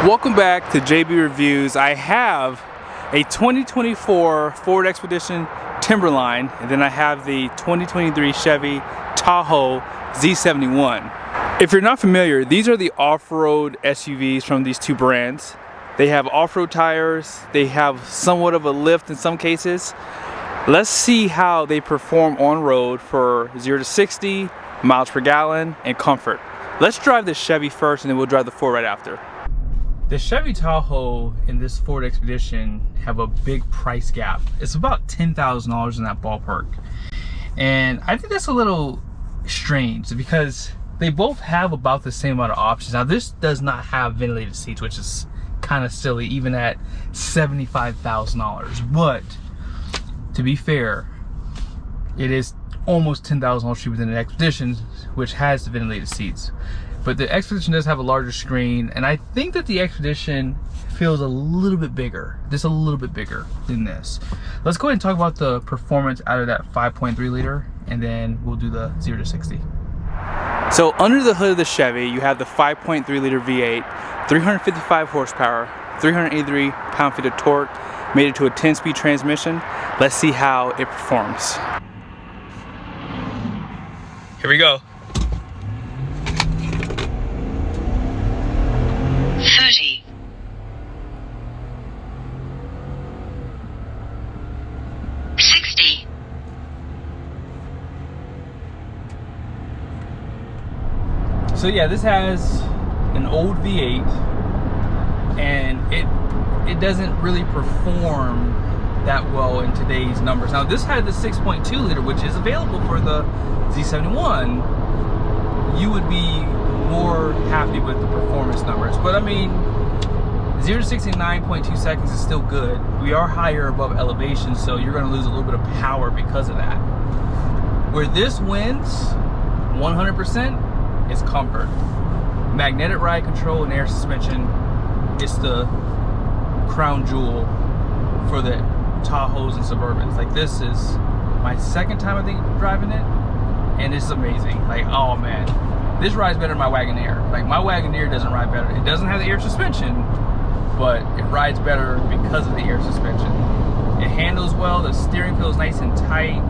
Welcome back to JB Reviews. I have a 2024 Ford Expedition Timberline, and then I have the 2023 Chevy Tahoe Z71. If you're not familiar, these are the off-road SUVs from these two brands. They have off-road tires, they have somewhat of a lift in some cases. Let's see how they perform on road for 0 to 60, miles per gallon, and comfort. Let's drive the Chevy first and then we'll drive the Ford right after. The Chevy Tahoe and this Ford Expedition have a big price gap. It's about $10,000 in that ballpark. And I think that's a little strange because they both have about the same amount of options. Now this does not have ventilated seats, which is kind of silly even at $75,000. But to be fair, it is almost $10,000 cheaper than the Expedition, which has the ventilated seats. But the Expedition does have a larger screen, and I think that the Expedition feels a little bit bigger, just a little bit bigger than this. Let's go ahead and talk about the performance out of that 5.3 liter, and then we'll do the 0 to 60. So under the hood of the Chevy, you have the 5.3 liter V8, 355 horsepower, 383 pound-feet of torque, made it to a 10-speed transmission. Let's see how it performs. Here we go. 30. 60. 60. So yeah, this has an old V8, and it doesn't really perform that well in today's numbers. Now this had the 6.2 liter, which is available for the Z71. You would be more happy with the performance numbers, but I mean 0 to 69.2 seconds is still good. We are higher above elevation, so you're going to lose a little bit of power because of that. Where this wins 100% is comfort. Magnetic ride control and air suspension is the crown jewel for the Tahoes and Suburbans. Like, this is my second time I think driving it, and it's amazing. Like, oh man, this rides better than my Wagoneer. Like, my Wagoneer doesn't ride better. It doesn't have the air suspension, but it rides better because of the air suspension. It handles well. The steering feels nice and tight.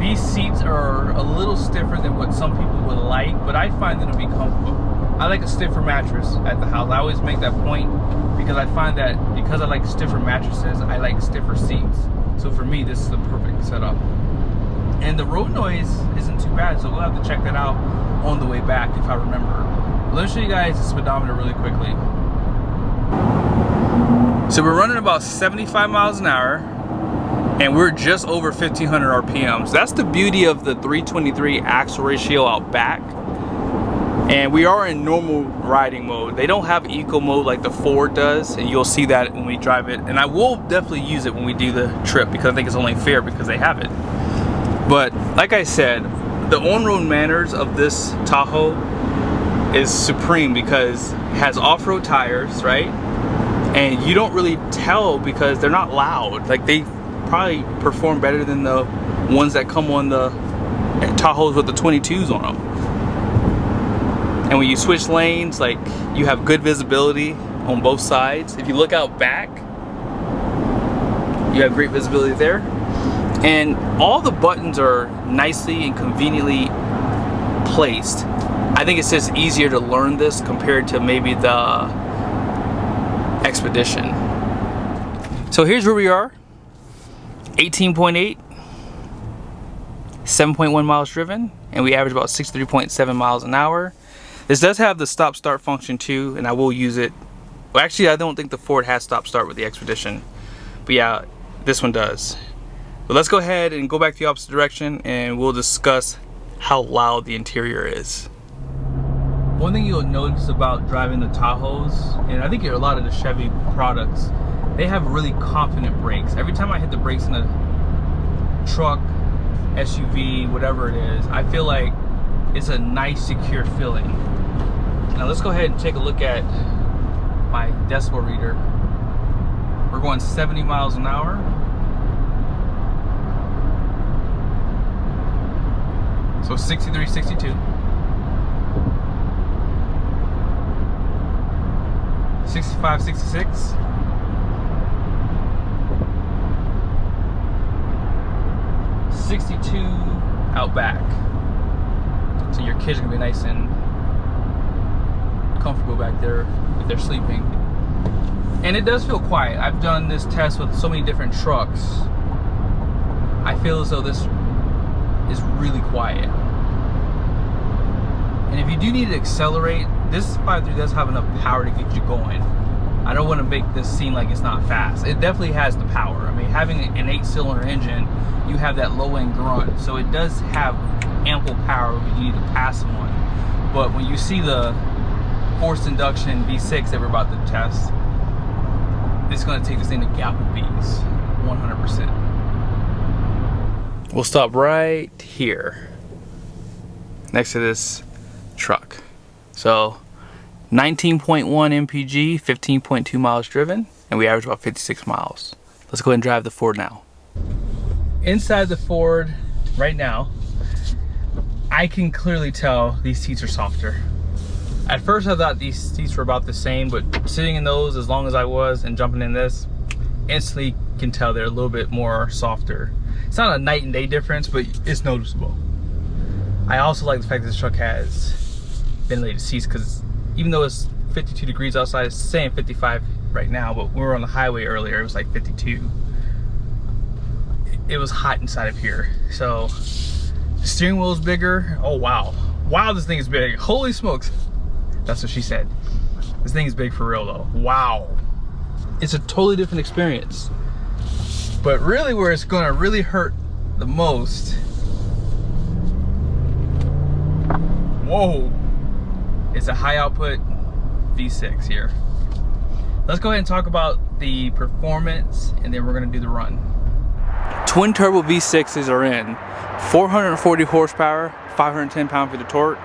These seats are a little stiffer than what some people would like, but I find them to be comfortable. I like a stiffer mattress at the house. I always make that point because I find that because I like stiffer mattresses, I like stiffer seats. So for me, this is the perfect setup. And the road noise isn't too bad, so we'll have to check that out on the way back if I remember. Let me show you guys the speedometer really quickly. So we're running about 75 miles an hour, and we're just over 1,500 RPMs. That's the beauty of the 323 axle ratio out back. And we are in normal riding mode. They don't have eco mode like the Ford does, and you'll see that when we drive it. And I will definitely use it when we do the trip because I think it's only fair because they have it. But like I said, the on-road manners of this Tahoe is supreme because it has off-road tires, right? And you don't really tell because they're not loud. Like, they probably perform better than the ones that come on the Tahoes with the 22s on them. And when you switch lanes, like, you have good visibility on both sides. If you look out back, you have great visibility there. And all the buttons are nicely and conveniently placed. I think it's just easier to learn this compared to maybe the Expedition. So here's where we are. 18.8, 7.1 miles driven, and we average about 63.7 miles an hour. This does have the stop-start function too, and I will use it. Well, actually, I don't think the Ford has stop-start with the Expedition, but yeah, this one does. But let's go ahead and go back the opposite direction, and we'll discuss how loud the interior is. One thing you'll notice about driving the Tahoes, and I think a lot of the Chevy products, they have really confident brakes. Every time I hit the brakes in a truck, SUV, whatever it is, I feel like it's a nice, secure feeling. Now let's go ahead and take a look at my decibel reader. We're going 70 miles an hour. So 63, 62. 65, 66. '62 out back. So your kids are gonna be nice and comfortable back there if they're sleeping. And it does feel quiet. I've done this test with so many different trucks. I feel as though this is really quiet. And if you do need to accelerate, this 5.3 does have enough power to get you going. I don't want to make this seem like it's not fast. It definitely has the power. I mean, having an 8-cylinder engine, you have that low-end grunt, so it does have ample power when you need to pass someone. But when you see the forced induction V6 that we're about to test, it's going to take this thing to Applebee's, 100%. We'll stop right here, next to this truck. So 19.1 MPG, 15.2 miles driven, and we average about 56 miles. Let's go ahead and drive the Ford now. Inside the Ford right now, I can clearly tell these seats are softer. At first I thought these seats were about the same, but sitting in those as long as I was and jumping in this, instantly can tell they're a little bit more softer. It's not a night and day difference, but it's noticeable. I also like the fact that this truck has ventilated seats, because even though it's 52 degrees outside, it's saying 55 right now, but when we were on the highway earlier, it was like 52. It was hot inside of here. So the steering wheel is bigger. Oh wow. Wow, this thing is big. Holy smokes. That's what she said. This thing is big for real though. Wow. It's a totally different experience. But really where it's gonna really hurt the most, whoa, it's a high output V6 here. Let's go ahead and talk about the performance, and then we're gonna do the run. Twin turbo V6s are in 440 horsepower, 510 pound-feet of torque.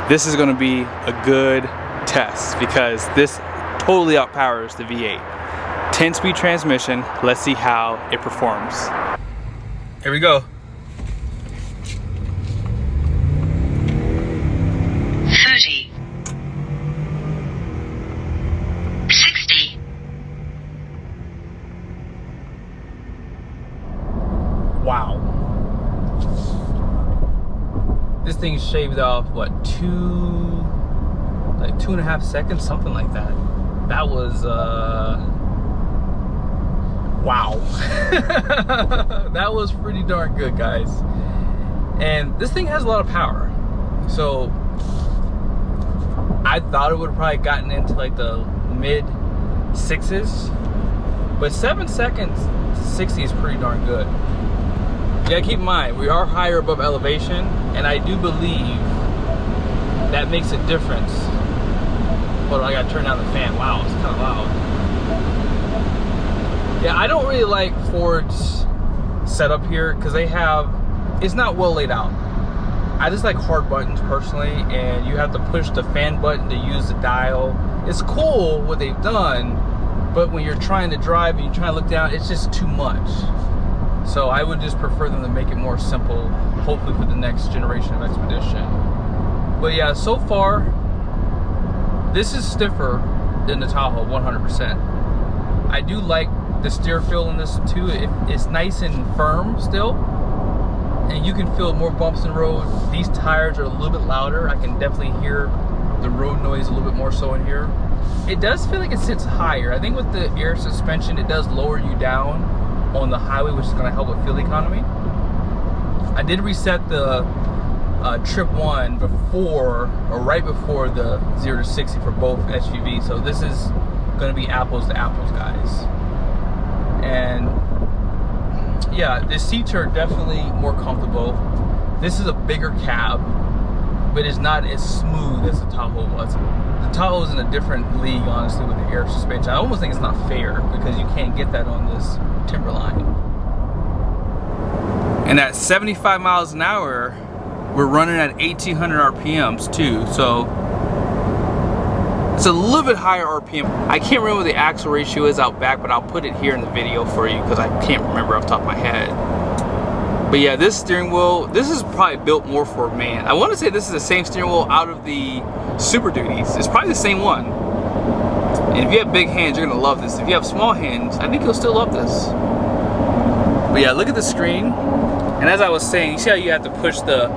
This is gonna be a good test because this totally outpowers the V8. 10-speed transmission. Let's see how it performs. Here we go. 30. 60. Wow. This thing shaved off what, like 2.5 seconds, something like that. That was wow. That was pretty darn good, guys. And this thing has a lot of power. So I thought it would have probably gotten into like the mid 6s, but 7 seconds to 60 is pretty darn good. You gotta keep in mind, we are higher above elevation, and I do believe that makes a difference. Hold on, I gotta turn down the fan. Wow, it's kind of loud. Yeah, I don't really like Ford's setup here because it's not well laid out. I just like hard buttons personally, and you have to push the fan button to use the dial. It's cool what they've done, but when you're trying to drive and you're trying to look down, it's just too much. So I would just prefer them to make it more simple, hopefully for the next generation of Expedition. But yeah, so far, this is stiffer than the Tahoe, 100%. I do like the steer feel in this too. It's nice and firm still, and you can feel more bumps in the road. These tires are a little bit louder. I can definitely hear the road noise a little bit more so in here. It does feel like it sits higher. I think with the air suspension, it does lower you down on the highway, which is going to help with fuel economy. I did reset the trip 1 before, or right before the 0 to 60 for both SUVs, so this is going to be apples to apples, guys. And yeah, the seats are definitely more comfortable. This is a bigger cab, but it's not as smooth as the Tahoe was. The Tahoe is in a different league, honestly, with the air suspension. I almost think it's not fair because you can't get that on this Timberline. And at 75 miles an hour, we're running at 1800 RPMs too, so it's a little bit higher RPM. I can't remember what the axle ratio is out back, but I'll put it here in the video for you because I can't remember off the top of my head. But yeah, this steering wheel, this is probably built more for a man. I want to say this is the same steering wheel out of the Super Duties. It's probably the same one. And if you have big hands, you're gonna love this. If you have small hands, I think you'll still love this. But yeah, look at the screen. And as I was saying, you see how you have to push the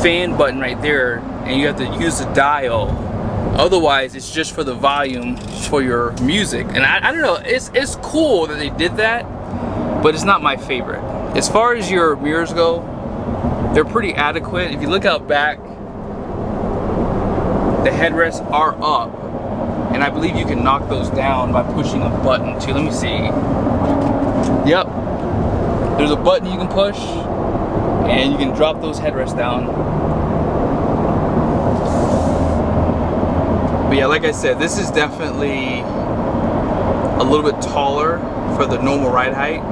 fan button right there, and you have to use the dial. Otherwise, it's just for the volume for your music. And I don't know, it's cool that they did that, but it's not my favorite. As far as your mirrors go, they're pretty adequate. If you look out back, the headrests are up, and I believe you can knock those down by pushing a button too. Let me see. Yep, there's a button you can push, and you can drop those headrests down. But yeah, like I said, this is definitely a little bit taller for the normal ride height.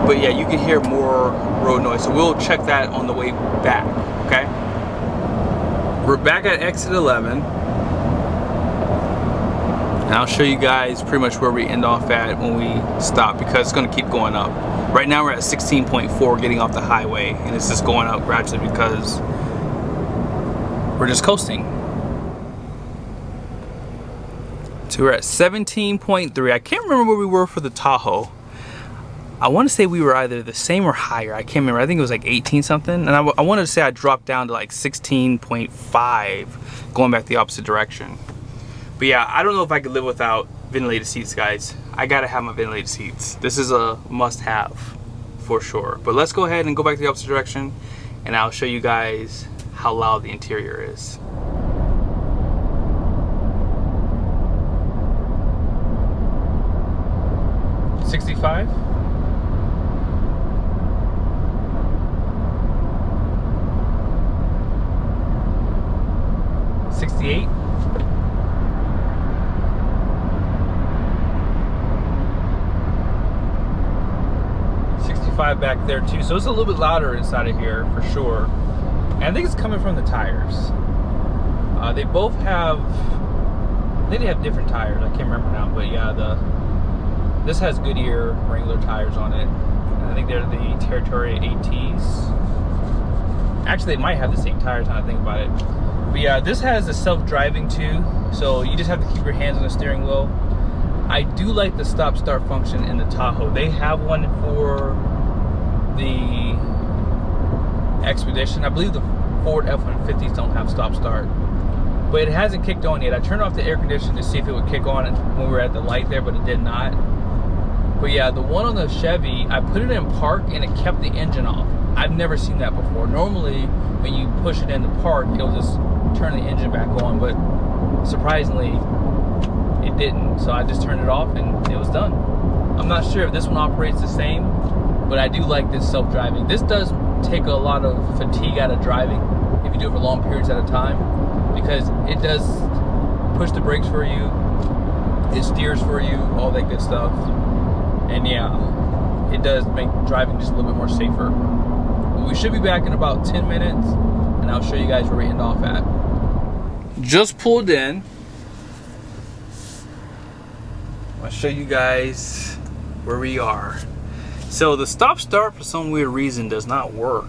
But yeah, you can hear more road noise. So we'll check that on the way back, okay? We're back at exit 11. And I'll show you guys pretty much where we end off at when we stop, because it's gonna keep going up. Right now we're at 16.4 getting off the highway, and it's just going up gradually because we're just coasting. So we're at 17.3. I can't remember where we were for the Tahoe. I want to say we were either the same or higher. I can't remember. I think it was like 18 something. And I wanted to say I dropped down to like 16.5 going back the opposite direction. But yeah, I don't know if I could live without ventilated seats, guys. I gotta have my ventilated seats. This is a must-have for sure. But let's go ahead and go back the opposite direction, and I'll show you guys how loud the interior is. $65. 68. 65 back there too, so it's a little bit louder inside of here for sure. And I think it's coming from the tires. They both have, I think they have different tires. I can't remember now, but yeah, this has Goodyear Wrangler tires on it. And I think they're the Territory ATs. Actually, they might have the same tires now I think about it. But yeah, this has a self-driving too, so you just have to keep your hands on the steering wheel. I do like the stop-start function in the Tahoe. They have one for the Expedition. I believe the Ford F-150s don't have stop-start, but it hasn't kicked on yet. I turned off the air conditioner to see if it would kick on when we were at the light there, but it did not. But yeah, the one on the Chevy, I put it in park and it kept the engine off. I've never seen that before. Normally, when you push it into park, it'll just turn the engine back on, but surprisingly, it didn't. So I just turned it off and it was done. I'm not sure if this one operates the same, but I do like this self-driving. This does take a lot of fatigue out of driving if you do it for long periods at a time, because it does push the brakes for you, it steers for you, all that good stuff. And yeah, it does make driving just a little bit more safer. But we should be back in about 10 minutes, and I'll show you guys where we end off at. Just pulled in. I'll show you guys where we are. So the stop start for some weird reason does not work.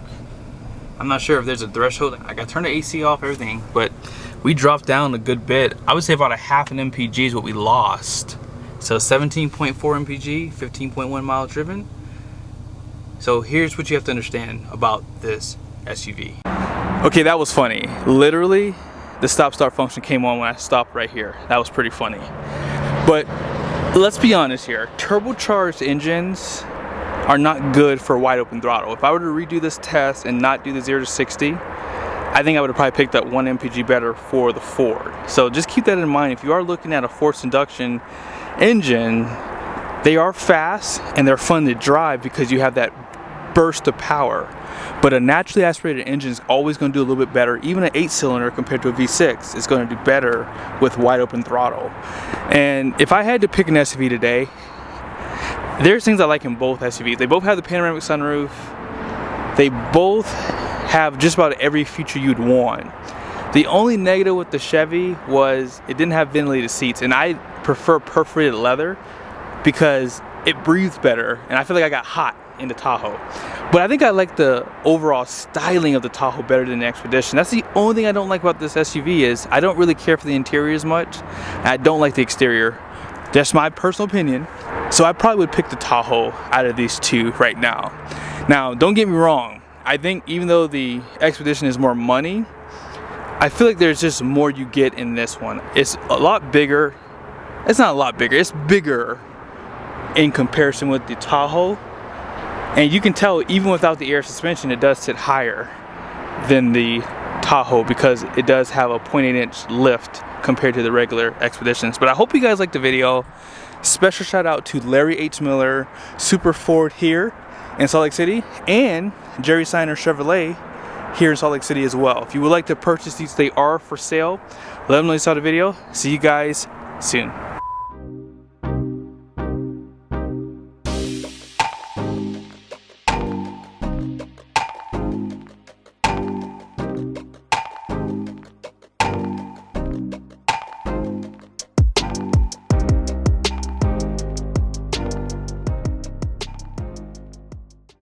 I'm not sure if there's a threshold. I got to turn the AC off, everything, but we dropped down a good bit. I would say about a half an MPG is what we lost. So 17.4 MPG, 15.1 miles driven. So here's what you have to understand about this SUV. Okay, that was funny. Literally, the stop start function came on when I stopped right here. That was pretty funny. But let's be honest here, turbocharged engines are not good for wide open throttle. If I were to redo this test and not do the 0 to 60, I think I would have probably picked up 1 MPG better for the Ford. So just keep that in mind. If you are looking at a forced induction engine, they are fast and they're fun to drive because you have that burst of power. But a naturally aspirated engine is always going to do a little bit better. Even an 8-cylinder compared to a V6 is going to do better with wide open throttle. And if I had to pick an SUV today, there's things I like in both SUVs. They both have the panoramic sunroof. They both have just about every feature you'd want. The only negative with the Chevy was it didn't have ventilated seats, and I prefer perforated leather because it breathes better, and I feel like I got hot in the Tahoe. But I think I like the overall styling of the Tahoe better than the Expedition. That's the only thing I don't like about this SUV is I don't really care for the interior as much. I don't like the exterior. That's my personal opinion. So I probably would pick the Tahoe out of these two right now. Now, don't get me wrong. I think even though the Expedition is more money, I feel like there's just more you get in this one. It's a lot bigger. It's not a lot bigger. It's bigger in comparison with the Tahoe. And you can tell even without the air suspension, it does sit higher than the Tahoe because it does have a 0.8-inch lift compared to the regular Expeditions. But I hope you guys liked the video. Special shout out to Larry H. Miller, Super Ford here in Salt Lake City, and Jerry Seiner Chevrolet here in Salt Lake City as well. If you would like to purchase these, they are for sale. Let them know you saw the video. See you guys soon.